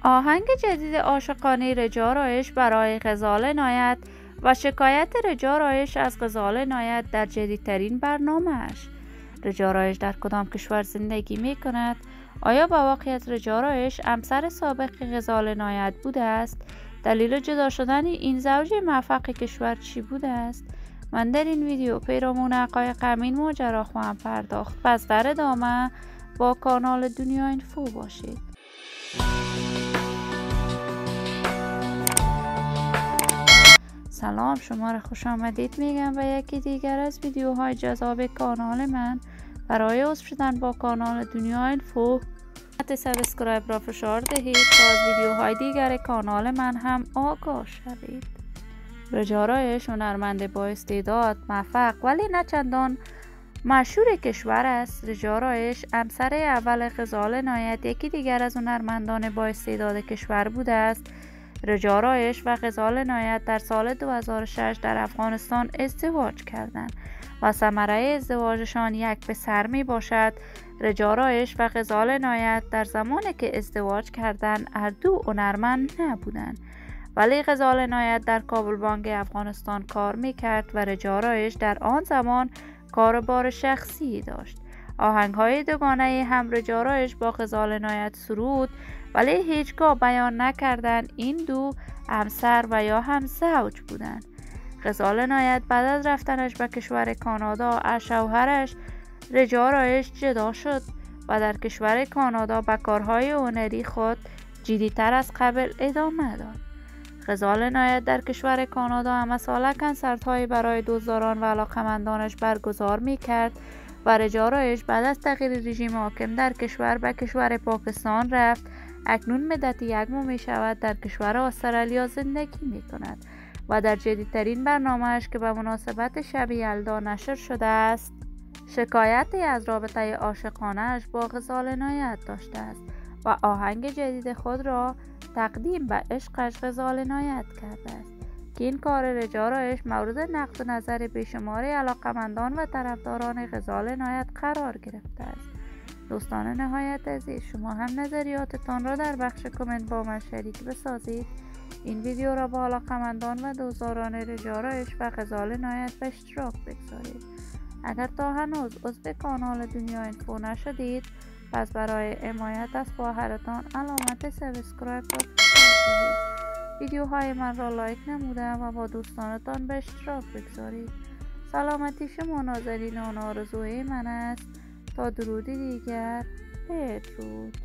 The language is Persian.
آهنگ جدید عاشقانه رجا آرایش برای غزال عنایت و شکایت رجا آرایش از غزال عنایت در جدیدترین برنامه‌اش. رجا آرایش در کدام کشور زندگی می کند؟ آیا با واقعیت رجا آرایش همسر سابق غزال عنایت بوده است؟ دلیل جدا شدن این زوج موفق کشور چی بوده است؟ من در این ویدیو پیرامون حقایق همین ماجرا خواهم پرداخت. پس در ادامه با کانال دنیا اینفو باشید. سلام، شما را خوش آمدید میگم و یکی دیگر از ویدیوهای جذاب کانال من. برای عضو شدن با کانال دنیا اینفو سابسکرایب را فشار دهید تا از ویدیوهای دیگر کانال من هم آگاه شوید. رجا آرایش هنرمند با استعداد، موفق ولی نه چندان مشهور کشور است. رجا آرایش همسر اول غزال عنایت، یکی دیگر از هنرمندان با استعداد کشور بوده است. رجا آرایش و غزال عنایت در سال 2006 در افغانستان ازدواج کردند و ثمره ازدواجشان یک پسر می باشد. رجا آرایش و غزال عنایت در زمانی که ازدواج کردند هر دو هنرمند نبودند، ولی غزال عنایت در کابل بانک افغانستان کار می کرد و رجا آرایش در آن زمان کاربار شخصی داشت. آهنگ‌های دوگانه هم رجا آرایش با غزال عنایت سرود، ولی هیچگاه بیان نکردند این دو همسر و یا همزوج بودند. غزال عنایت بعد از رفتنش به کشور کانادا از شوهرش رجا آرایش جدا شد و در کشور کانادا به کارهای هنری خود جدی‌تر از قبل ادامه داد. غزال عنایت در کشور کانادا همه ساله کنسرت‌هایی برای دوستداران و علاقه‌مندانش برگزار می‌کرد و رجا آرایش بعد از تغییر رژیم حاکم در کشور به کشور پاکستان رفت. اکنون مدت یک ماه می شود در کشور استرالیا زندگی می کند و در جدیدترین برنامه‌اش که به مناسبت شب یلدا نشر شده است شکایتی از رابطه عاشقانه‌اش با غزال عنایت داشته است و آهنگ جدید خود را تقدیم به عشقش غزال عنایت کرده است که این کار رجا آرایش مورد نقد و نظر بیشمار علاقه‌مندان و طرفداران غزال عنایت قرار گرفته است. دوستان نهایت عزیز، شما هم نظریاتتان را در بخش کامنت با من شریک بسازید. این ویدیو را با علاقه‌مندان و دوستداران رجا آرایش و غزال عنایت به اشتراک بگذارید. اگر تا هنوز عضو کانال دنیا اینفو نشدید، پس برای حمایت از خواهرتان علامت سابسکرایب را فشار دهید. ویدیوهای من را لایک نموده و با دوستانتان به اشتراک بگذارید. سلامتی شما نازنین و آرزوی من است. تا درودی دیگر، بدرود.